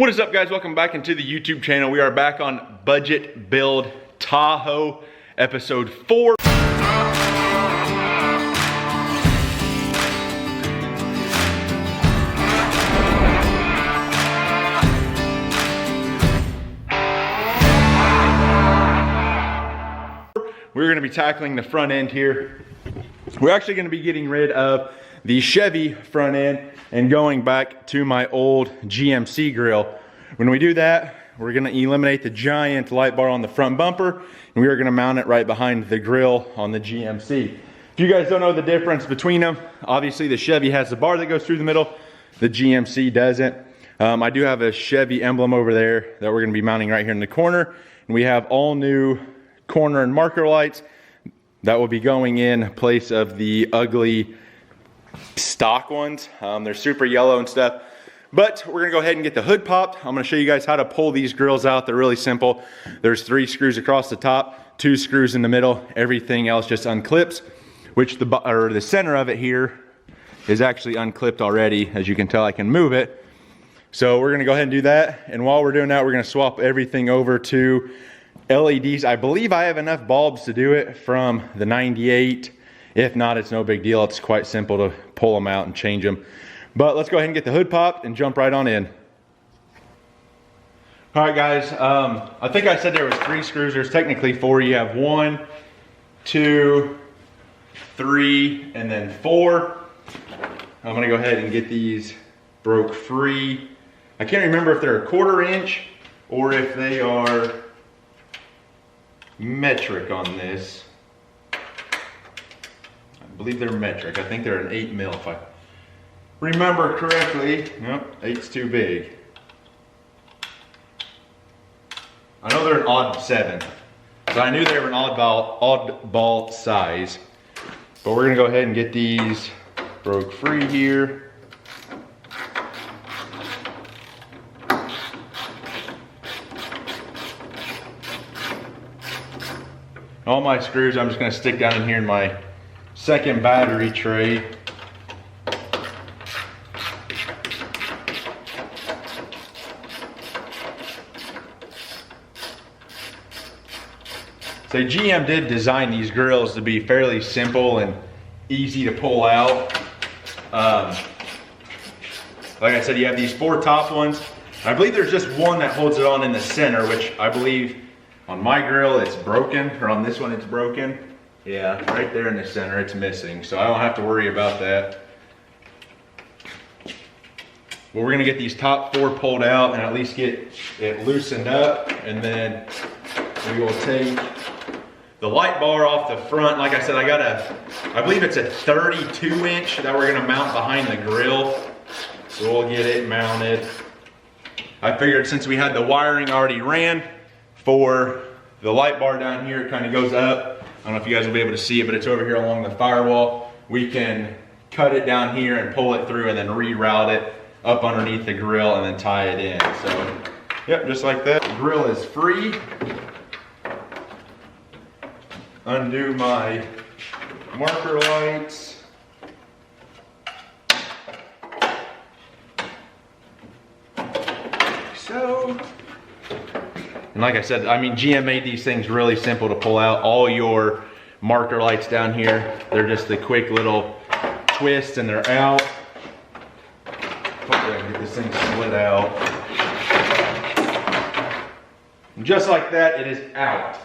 What is up, guys? Welcome back into the YouTube channel. We are back on Budget Build Tahoe, episode 4. We're going to be tackling the front end here. We're actually going to be getting rid of the Chevy front end and going back to my old GMC grill. When we do that, we're going to eliminate the giant light bar on the front bumper, and we are going to mount it right behind the grill on the GMC. If you guys don't know the difference between them, obviously the Chevy has the bar that goes through the middle, the GMC doesn't. I do have a Chevy emblem over there that we're going to be mounting right here in the corner, and we have all new corner and marker lights that will be going in place of the ugly stock ones. They're super yellow and stuff, but we're gonna go ahead and get the hood popped. I'm gonna show you guys how to pull these grills out. They're really simple. There's 3 screws across the top, 2 screws in the middle. Everything else just unclips, which the center of it here is actually unclipped already. As you can tell, I can move it. So we're gonna go ahead and do that. And while we're doing that, we're gonna swap everything over to LEDs. I believe I have enough bulbs to do it from the 98. If not, it's no big deal. It's quite simple to pull them out and change them. But let's go ahead and get the hood popped and jump right on in. All right, guys. I think I said there was 3 screws. There's technically 4. You have 1, 2, 3, and then 4. I'm gonna go ahead and get these broke free. I can't remember if they're a 1/4 inch or if they are metric on this. I believe they're metric. I think they're an 8 mil if I remember correctly. Nope, 8's too big. I know they're an odd 7. So I knew they were an oddball size. But we're gonna go ahead and get these broke free here. All my screws I'm just gonna stick down in here in my second battery tray. So GM did design these grills to be fairly simple and easy to pull out. Like I said, you have these 4 top ones. I believe there's just one that holds it on in the center, which I believe on my grill it's broken, or on this one it's broken. Yeah, right there in the center it's missing, so I don't have to worry about that. Well, we're gonna get these top 4 pulled out and at least get it loosened up, and then we will take the light bar off the front. Like I said, I believe it's a 32 inch that we're gonna mount behind the grill. So we'll get it mounted. I figured since we had the wiring already ran for the light bar down here, it kind of goes up. I don't know if you guys will be able to see it, but it's over here along the firewall. We can cut it down here and pull it through and then reroute it up underneath the grill and then tie it in. So, yep, just like that. The grill is free. Undo my marker lights. So. And like I said, I mean, GM made these things really simple to pull out. All your marker lights down here, they're just the quick little twists and they're out. Hopefully I can get this thing split out. And just like that, it is out.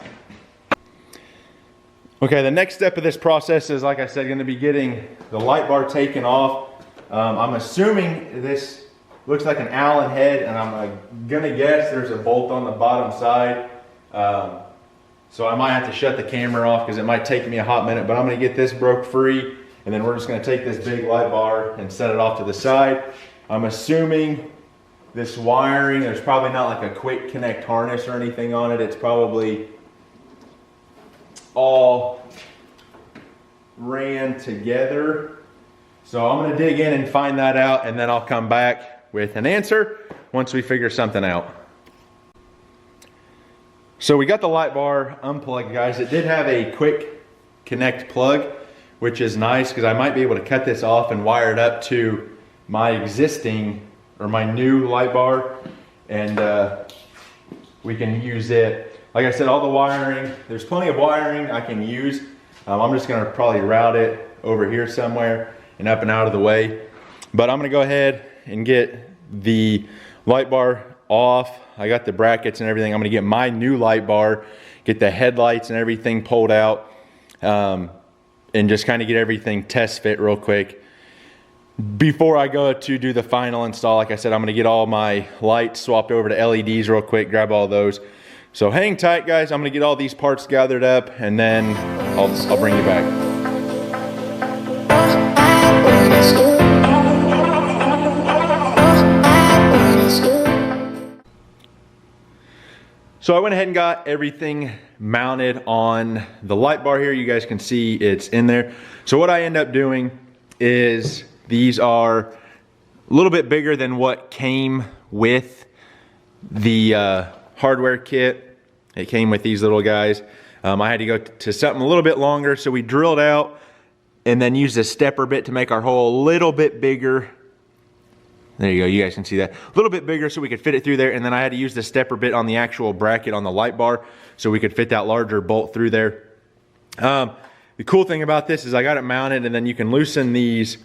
Okay, the next step of this process is, like I said, going to be getting the light bar taken off. I'm assuming this looks like an Allen head, and I'm gonna guess there's a bolt on the bottom side. So I might have to shut the camera off because it might take me a hot minute, but I'm gonna get this broke free, and then we're just gonna take this big light bar and set it off to the side. I'm assuming this wiring, there's probably not like a quick connect harness or anything on it. It's probably all ran together. So I'm gonna dig in and find that out, and then I'll come back with an answer once we figure something out. So we got the light bar unplugged, guys. It did have a quick connect plug, which is nice because I might be able to cut this off and wire it up to my existing or my new light bar. and we can use it. Like I said, all the wiring, there's plenty of wiring I can use. I'm just gonna probably route it over here somewhere and up and out of the way. But I'm gonna go ahead and get the light bar off. I got the brackets and everything. I'm gonna get my new light bar, get the headlights and everything pulled out, and just kind of get everything test fit real quick. Before I go to do the final install, like I said, I'm gonna get all my lights swapped over to LEDs real quick, grab all those. So hang tight, guys. I'm gonna get all these parts gathered up, and then I'll bring you back. So I went ahead and got everything mounted on the light bar here. You guys can see it's in there. So what I end up doing is these are a little bit bigger than what came with the hardware kit. It came with these little guys. I had to go to something a little bit longer, so we drilled out and then used a stepper bit to make our hole a little bit bigger. There you go, you guys can see that. A little bit bigger so we could fit it through there, and then I had to use the stepper bit on the actual bracket on the light bar so we could fit that larger bolt through there. The cool thing about this is I got it mounted, and then you can loosen these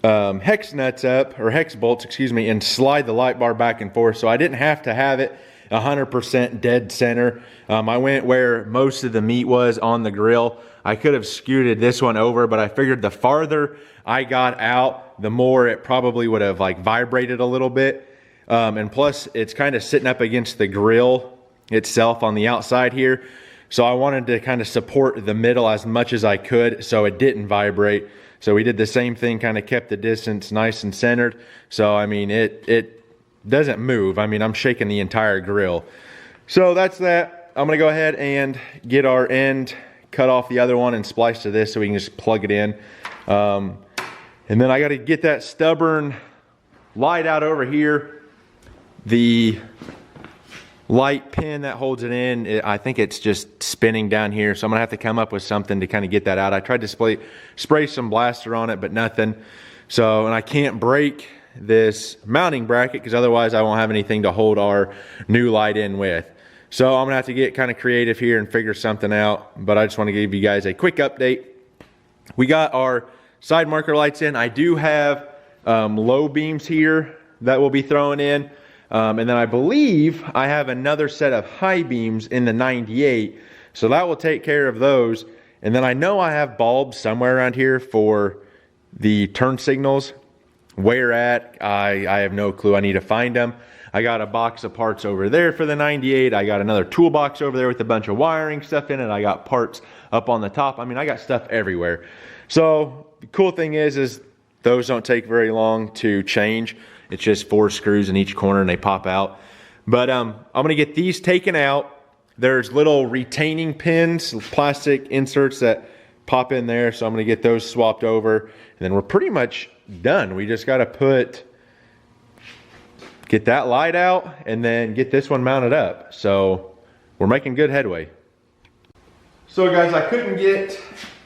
hex nuts up, or hex bolts, excuse me, and slide the light bar back and forth. So I didn't have to have it 100% dead center. I went where most of the meat was on the grill. I could have scooted this one over, but I figured the farther I got out, the more it probably would have like vibrated a little bit. And plus it's kind of sitting up against the grill itself on the outside here. So I wanted to kind of support the middle as much as I could so it didn't vibrate. So we did the same thing, kind of kept the distance nice and centered. So I mean, it doesn't move. I mean, I'm shaking the entire grill. So that's that. I'm gonna go ahead and get our end, cut off the other one and splice to this so we can just plug it in. And then I gotta get that stubborn light out over here. The light pin that holds it in, I think it's just spinning down here. So I'm gonna have to come up with something to kind of get that out. I tried to spray some blaster on it, but nothing. So, and I can't break this mounting bracket because otherwise I won't have anything to hold our new light in with. So I'm gonna have to get kind of creative here and figure something out, but I just want to give you guys a quick update. We got our side marker lights in. I do have low beams here that we'll be throwing in, and then I believe I have another set of high beams in the 98, so that will take care of those. And then I know I have bulbs somewhere around here for the turn signals. Where at, I have no clue. I need to find them. I got a box of parts over there for the 98. I got another toolbox over there with a bunch of wiring stuff in it. I got parts up on the top. I mean, I got stuff everywhere. So the cool thing is those don't take very long to change. It's just 4 screws in each corner and they pop out. But I'm gonna get these taken out. There's little retaining pins, plastic inserts that pop in there. So I'm gonna get those swapped over, and then we're pretty much done. We just gotta get that light out and then get this one mounted up. So we're making good headway. So guys, I couldn't get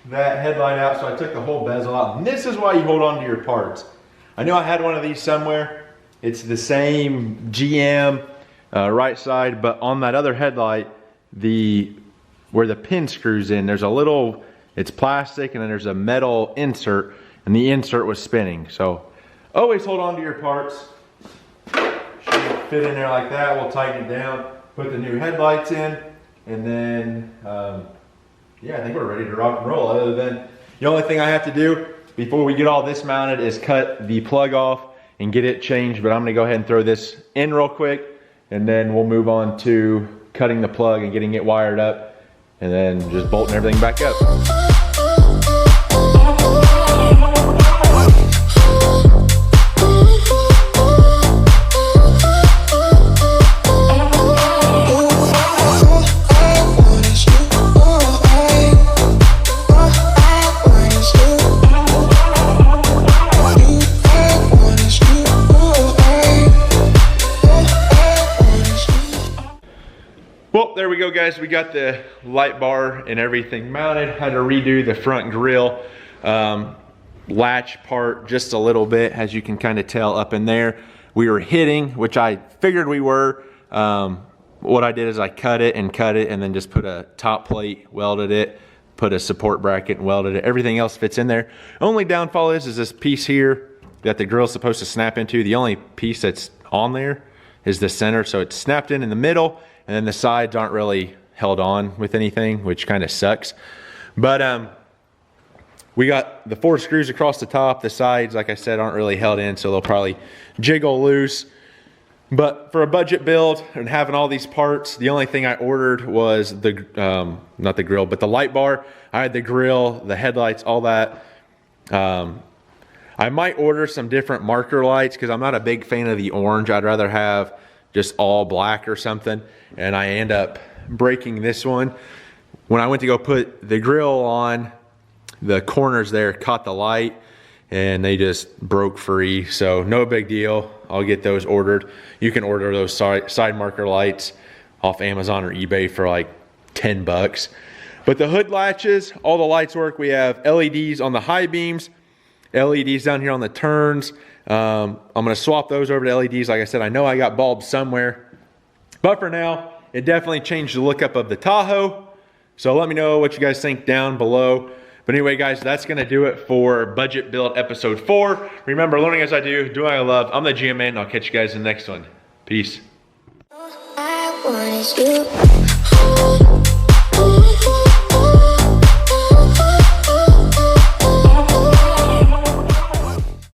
that headlight out, so I took the whole bezel out. And this is why you hold on to your parts. I know I had one of these somewhere. It's the same GM right side, but on that other headlight, where the pin screws in, there's a little, it's plastic, and then there's a metal insert, and the insert was spinning. So always hold on to your parts. Should fit in there like that. We'll tighten it down, put the new headlights in, and then yeah, I think we're ready to rock and roll. Other than the only thing I have to do before we get all this mounted is cut the plug off and get it changed. But I'm gonna go ahead and throw this in real quick, and then we'll move on to cutting the plug and getting it wired up, and then just bolting everything back up. Well, there we go, guys. We got the light bar and everything mounted. Had to redo the front grille latch part just a little bit, as you can kind of tell up in there. we were hitting, which I figured we were. What I did is I cut it and then just put a top plate, welded it, put a support bracket and welded it. Everything else fits in there. Only downfall is this piece here that the grill's supposed to snap into. The only piece that's on there is the center, so it's snapped in the middle, and then the sides aren't really held on with anything, which kind of sucks. But we got the 4 screws across the top. The sides, like I said, aren't really held in, so they'll probably jiggle loose. But for a budget build and having all these parts, the only thing I ordered was the, not the grill, but the light bar. I had the grill, the headlights, all that. I might order some different marker lights because I'm not a big fan of the orange. I'd rather have just all black or something. And I end up breaking this one. When I went to go put the grill on, the corners there caught the light and they just broke free. So no big deal. I'll get those ordered. You can order those side marker lights off Amazon or eBay for like 10 bucks. But the hood latches, all the lights work. We have LEDs on the high beams, LEDs down here on the turns. I'm gonna swap those over to LEDs. Like I said, I know I got bulbs somewhere, but for now, it definitely changed the lookup of the Tahoe. So let me know what you guys think down below. But anyway, guys, that's gonna do it for budget build episode 4. Remember, learning as I do, doing what I love. I'm the GM Man, and I'll catch you guys in the next one. Peace. I want is you.